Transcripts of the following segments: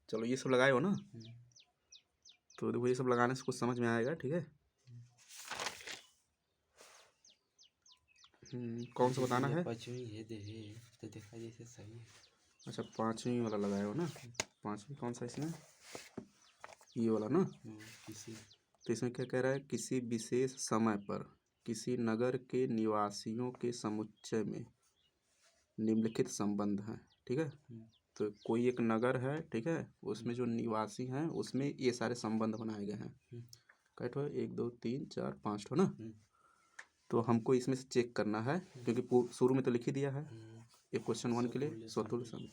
चलो ये सब लगाए हो ना, तो देखो ये सब लगाने से कुछ समझ में आएगा, ठीक है। कौन सा बताना है? पाँचवीं ये दे तो देखा जैसे सही है। अच्छा, पाँचवीं वाला लगाए हो ना। पाँचवीं कौन सा इसमें? ये वाला ना। किसी तो इसमें क्या कह रहा है? किसी विशेष समय पर किसी नगर के निवासियों के समुच्चय में निम्नलिखित संबंध हैं, ठीक है। तो कोई एक नगर है, ठीक है, उसमें जो निवासी हैं उसमें ये सारे संबंध बनाए गए हैं। कैठो है? 1 2 3 4 5 ठो ना। तो हमको इसमें से चेक करना है, क्योंकि शुरू में तो लिख ही दिया है ये क्वेश्चन 1 के लिए स्वतुल्य संबंध।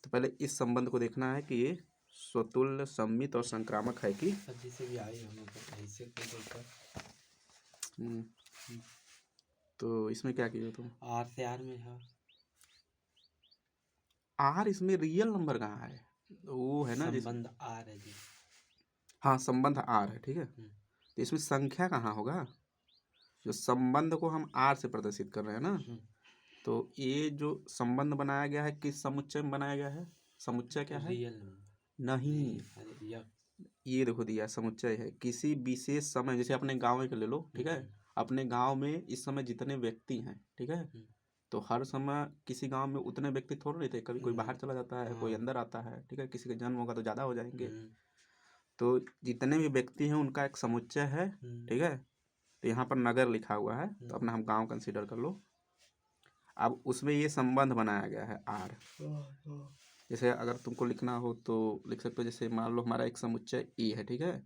तो पहले इस संबंध को देखना है कि ये स्वतुल्य, सम्मित और संक्रामक है कि। तो इसमें क्या कीजिए तुम? आर से आर में है। आर इसमें रियल नंबर कहाँ है? वो है ना संबंध आर है जी। हाँ, संबंध आर है, ठीक है। तो इसमें संख्या कहाँ होगा? जो संबंध को हम आर से प्रदर्शित कर रहे हैं ना, तो ये जो संबंध बनाया गया है किस समुच्चय में बनाया गया है? समुच्चय क्या है? रियल नहीं, ये देखो दिया समुच्चय है किसी विशेष समय। जैसे अपने गाँव के ले लो, ठीक है। अपने गांव में इस समय जितने व्यक्ति हैं, ठीक है, तो हर समय किसी गांव में उतने व्यक्ति थोड़े नहीं थे, कभी कोई बाहर चला जाता है, कोई अंदर आता है, ठीक है, किसी का जन्म होगा तो ज़्यादा हो जाएंगे। तो जितने भी व्यक्ति हैं उनका एक समुच्चय है, ठीक है। तो यहाँ पर नगर लिखा हुआ है, तो अपना हम गांव कंसीडर कर लो। अब उसमें ये संबंध बनाया गया है आर। जैसे अगर तुमको लिखना हो तो लिख सकते हो, जैसे मान लो हमारा एक समुच्चय ई है, ठीक है।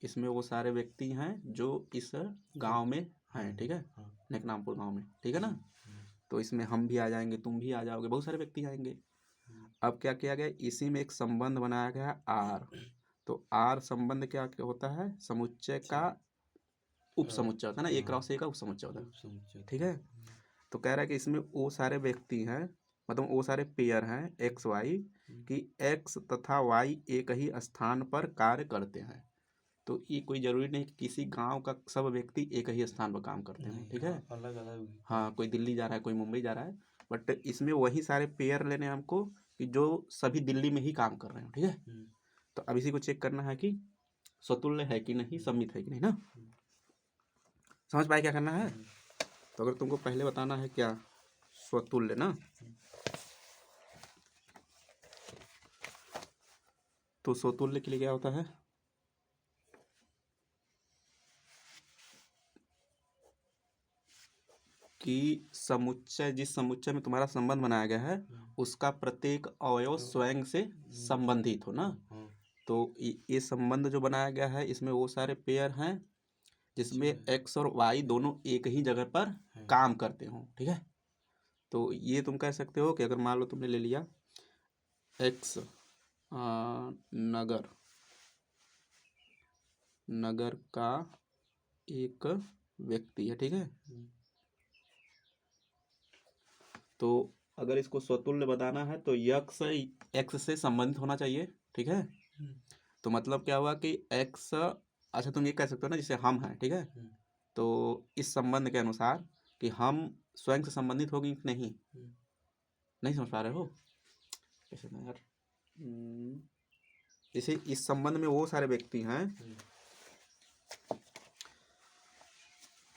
इसमें वो सारे व्यक्ति हैं जो इस गांव में हैं, ठीक है, नेकनामपुर गांव में, ठीक है ना। तो इसमें हम भी आ जाएंगे, तुम भी आ जाओगे, बहुत सारे व्यक्ति आएंगे। अब क्या किया गया? इसी में एक संबंध बनाया गया आर। तो आर संबंध क्या होता है? समुच्चय का उप समुच्चय होता है ना, एक क्रॉस ए का उप समुच्चय होता है, ठीक है। तो कह रहा है कि इसमें वो सारे व्यक्ति हैं, मतलब वो सारे पेयर हैं एक्स वाई, कि एक्स तथा वाई एक ही स्थान पर कार्य करते हैं। तो ये कोई जरूरी नहीं कि किसी गांव का सब व्यक्ति एक ही स्थान पर काम करते हैं, ठीक है। अलग अलग हाँ, कोई दिल्ली जा रहा है, कोई मुंबई जा रहा है, बट इसमें वही सारे पेयर लेने हैं हमको कि जो सभी दिल्ली में ही काम कर रहे हैं, ठीक है। तो अब इसी को चेक करना है कि स्वतुल्य है कि नहीं, सम्मित है कि नहीं ना। समझ पाए क्या करना है? तो अगर तुमको पहले बताना है क्या, स्वतुल्य ना, तो स्वतुल्य के लिए क्या होता है? कि समुच्चय, जिस समुच्चय में तुम्हारा संबंध बनाया गया है उसका प्रत्येक अवयव स्वयं से संबंधित हो ना। तो ये संबंध जो बनाया गया है इसमें वो सारे पेयर हैं जिसमें एक्स और वाई दोनों एक ही जगह पर काम करते हो, ठीक है। तो ये तुम कह सकते हो कि अगर मान लो तुमने ले लिया एक्स नगर, नगर का एक व्यक्ति है, ठीक है। तो अगर इसको स्वतुल्य बताना है तो यक्स एक्स से संबंधित होना चाहिए, ठीक है। तो मतलब क्या हुआ कि एक्स, अच्छा तुम ये कह सकते हो ना जैसे हम हैं, ठीक है। तो इस संबंध के अनुसार कि हम स्वयं से संबंधित होगी कि नहीं, नहीं समझ पा रहे हो कैसे ना यार। जैसे इस संबंध में वो सारे व्यक्ति हैं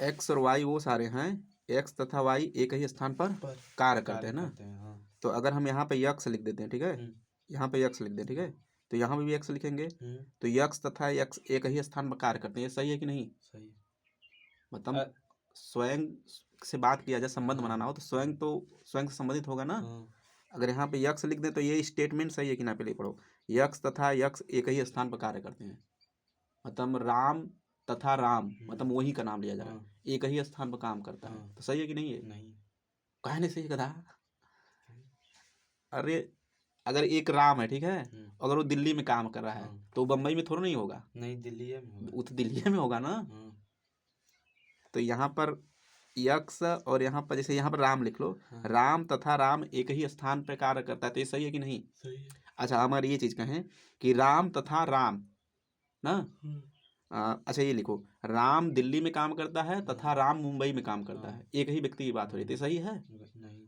एक्स और वाई, वो सारे हैं एक्स तथा वाई एक ही स्थान पर कार्य करते हैं ना। तो अगर हम यहाँ पे यक्स लिख देते हैं, ठीक है, यहाँ पे यक्स लिख दें, ठीक है, तो यहाँ पे भी यक्स लिखेंगे। तो यक्स तथा यक्स एक ही स्थान पर कार्य करते हैं, ये सही है कि नहीं? सही। मतलब स्वयं से बात किया जाए, संबंध बनाना हो तो स्वयं तो स्वयं से संबंधित होगा ना। अगर यहाँ पे यक्स लिख दें तो ये स्टेटमेंट सही है कि ना, पे लिख पढ़ो, यक्स तथा यक्स एक ही स्थान पर कार्य करते हैं। मतलब राम तथा राम, मतलब वही का नाम लिया जा रहा है, एक ही स्थान पर काम करता है, तो सही है कि नहीं है? नहीं, कहे नहीं सही गधा। अरे अगर एक राम है, ठीक है, अगर वो दिल्ली में काम कर रहा है तो बम्बई में थोड़ा नहीं होगा, नहीं दिल्ली में होगा, वो तो दिल्ली में होगा ना। तो यहाँ पर यक्स और यहाँ पर जैसे यहाँ पर राम लिख लो, राम तथा राम एक ही स्थान पर कार्य करता है, तो ये सही है कि नहीं? सही है। अच्छा हमारे ये चीज कहें कि राम तथा राम ना, अच्छा ये लिखो, राम दिल्ली में काम करता है तथा राम मुंबई में काम करता है, एक ही व्यक्ति की बात हो रही थी, सही है? नहीं,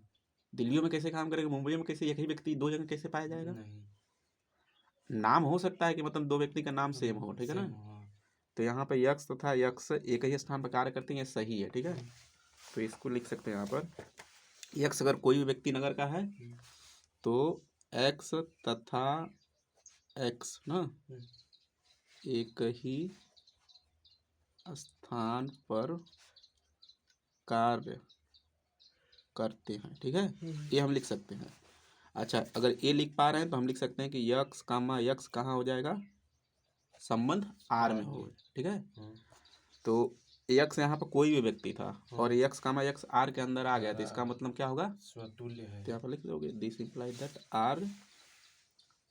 दिल्ली में कैसे काम करेगा, मुंबई में कैसे, एक ही व्यक्ति दो जगह कैसे पाया जाएगा? नहीं। नाम हो सकता है कि मतलब दो व्यक्ति का नाम सेम हो, ठीक है ना। सेम हो, हाँ। तो यहाँ पे यक्स तथा यक्स एक ही स्थान पर कार्य करते हैं, ये सही है, ठीक है। तो इसको लिख सकते हैं यहाँ पर, यक्स अगर कोई भी व्यक्ति नगर का है तो एक्स तथा एक्स ना एक ही स्थान पर कार्य करते हैं, ठीक है। ये हम लिख सकते हैं। अच्छा, अगर ये लिख पा रहे हैं तो हम लिख सकते हैं कि यक्स कामा यक्स कहाँ हो जाएगा, संबंध आर में हो, ठीक है। तो यक्स यहाँ पर कोई भी व्यक्ति था और यक्स कामा यक्स आर के अंदर आ गया, तो इसका मतलब क्या होगा, स्वतुल्य है। तो यहाँ पर लिख दोगे दिस इंप्लाई दैट आर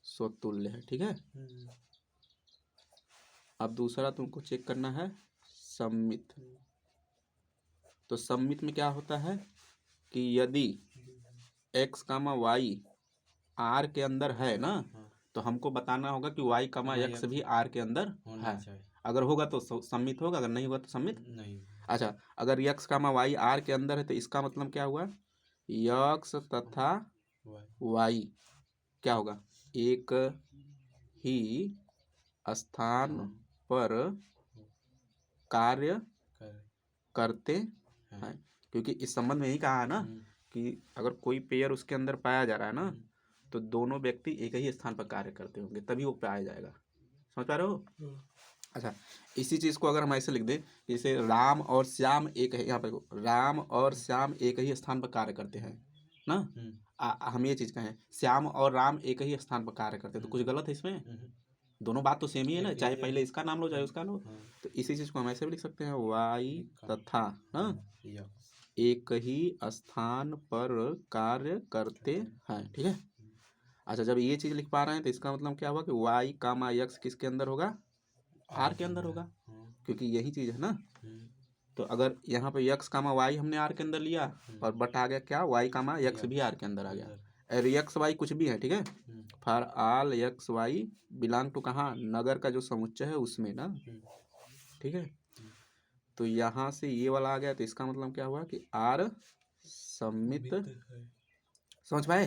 स्वतुल्य है, ठीक है। अब दूसरा तुमको चेक करना है सम्मित। तो सम्मित में क्या होता है कि यदि एक्स कामा वाई आर के अंदर है ना, तो हमको बताना होगा कि वाई कामा एक्स भी आर के अंदर है। अगर होगा तो सम्मित होगा, अगर नहीं होगा तो सम्मित नहीं। अच्छा, अगर यक्स कामा वाई आर के अंदर है तो इसका मतलब क्या हुआ, यक्स तथा वाई क्या होगा, एक ही स्थान पर कार्य करते हैं। क्योंकि इस संबंध में यही कहा है ना कि अगर कोई पेयर उसके अंदर पाया जा रहा है ना, तो दोनों व्यक्ति एक ही स्थान पर कार्य करते होंगे, तभी वो पाया जाएगा। समझ पा रहे हो। अच्छा, इसी चीज को अगर हम ऐसे लिख दें, जैसे राम और श्याम एक है, यहाँ पर राम और श्याम एक ही स्थान पर कार्य करते हैं ना। हम ये चीज कहें श्याम और राम एक ही स्थान पर कार्य करते हैं, तो कुछ गलत है इसमें, दोनों बात तो सेम ही है ना, चाहे पहले इसका नाम लो चाहे उसका लो। तो इसी चीज को हम ऐसे भी लिख सकते हैं, वाई तथा ना एक ही स्थान पर कार्य करते हैं, ठीक है। अच्छा, जब ये चीज लिख पा रहे हैं तो इसका मतलब क्या हुआ कि वाई कामा यक्स किसके अंदर होगा, आर के अंदर होगा, क्योंकि यही चीज है ना। तो अगर यहाँ पे यक्स कामा वाई हमने आर के अंदर लिया और बट आ गया क्या, वाई कामा यक्स भी आर के अंदर आ गया, और यक्स वाई कुछ भी है, ठीक है। For all x y belong to कहाँ, नगर का जो समुच्चय है उसमें ना, ठीक है। तो यहाँ से ये वाला आ गया, तो इसका मतलब क्या हुआ कि आर सम्मित। समझ पाए।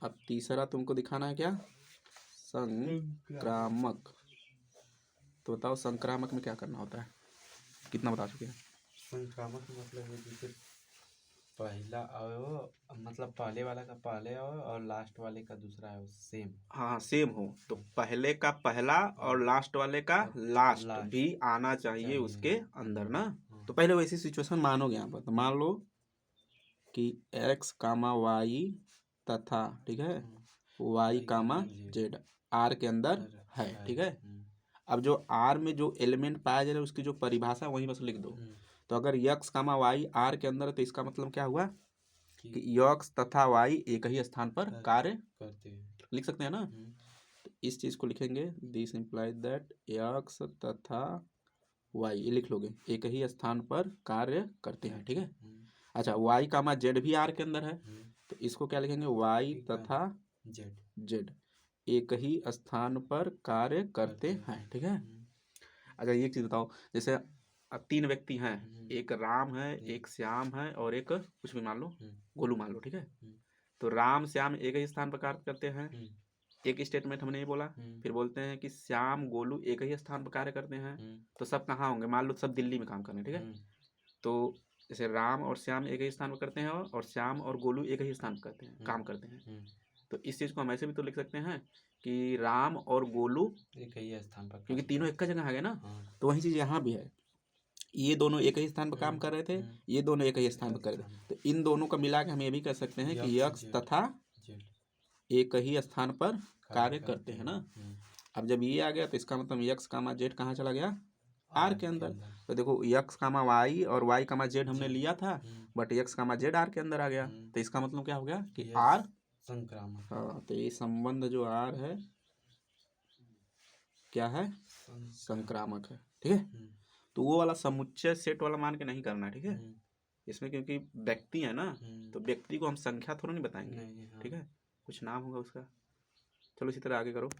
अब तीसरा तुमको दिखाना है क्या, संक्रामक। तो बताओ संक्रामक में क्या करना होता है, कितना बता चुके हैं। संक्रामक मतलब है जैसे पहला अवयव, मतलब पहले वाला का पहले अवयव और लास्ट वाले का दूसरा है सेम। हाँ सेम हो, तो पहले का पहला और लास्ट वाले का लास्ट भी आना चाहिए उसके अंदर ना। तो पहले वैसी सिचुएशन मानोगे यहाँ पर, तो मान लो कि एक्स कामा वाई तथा, ठीक है, वाई कामा जेड आर के अंदर है, ठीक है। अब जो आर में जो एलिमेंट पाया जा रहा है उसकी जो परिभाषा वहीं बस लिख दो। तो अगर यक्स कामा वाई आर के अंदर है तो इसका मतलब क्या हुआ कि यक्स तथा वाई एक ही स्थान पर कार्य करते हैं, लिख सकते हैं ना। तो इस चीज को लिखेंगे, दिस इंप्लाइज दैट यक्स तथा वाई, ये लिख लोगे एक ही स्थान पर कार्य करते हैं, ठीक है। अच्छा, वाई कामा जेड भी आर के अंदर है, तो इसको क्या लिखेंगे, वाई तथा जेड एक ही स्थान पर कार्य करते हैं, ठीक है। अच्छा, ये चीज बताओ, जैसे अब तीन व्यक्ति हैं, एक राम है, एक श्याम है और एक कुछ भी मान लो, गोलू मान लो, ठीक है। तो राम श्याम एक ही स्थान पर कार्य करते हैं, एक स्टेटमेंट हमने ये बोला। फिर बोलते हैं कि श्याम गोलू एक ही स्थान पर कार्य करते हैं, तो सब कहाँ होंगे, मान लो सब दिल्ली में काम कर रहे हैं, ठीक है। तो जैसे राम और श्याम एक ही स्थान पर करते हैं और श्याम और गोलू एक ही स्थान पर करते हैं, काम करते हैं। तो इस चीज को हम ऐसे भी तो लिख सकते हैं कि राम और गोलू एक ही स्थान पर, क्योंकि तीनों एक जगह आ गए ना। तो वही चीज यहाँ भी है, ये दोनों एक ही स्थान पर काम कर रहे थे, ये दोनों एक ही स्थान पर कर रहे थे, तो इन दोनों का मिला के हम ये भी कह सकते हैं कि यक्स तथा एक ही स्थान पर कार्य करते हैं ना। अब जब ये आ गया तो इसका मतलब यक्स कामा जेड कहाँ चला गया, आर के अंदर। तो देखो यक्स कामा वाई और वाई कामा जेड हमने लिया था, but x comma z R के अंदर आ गया, तो इसका मतलब क्या हो गया कि आर संक्रामक। हाँ, तो ये संबंध जो आर है क्या है, संक्रामक है, ठीक है। तो वो वाला समुच्चय सेट वाला मान के नहीं करना, ठीक है। इसमें क्योंकि व्यक्ति है ना, तो व्यक्ति को हम संख्या थोड़ा नहीं बताएंगे, ठीक है, कुछ नाम होगा उसका। चलो इसी तरह आगे करो।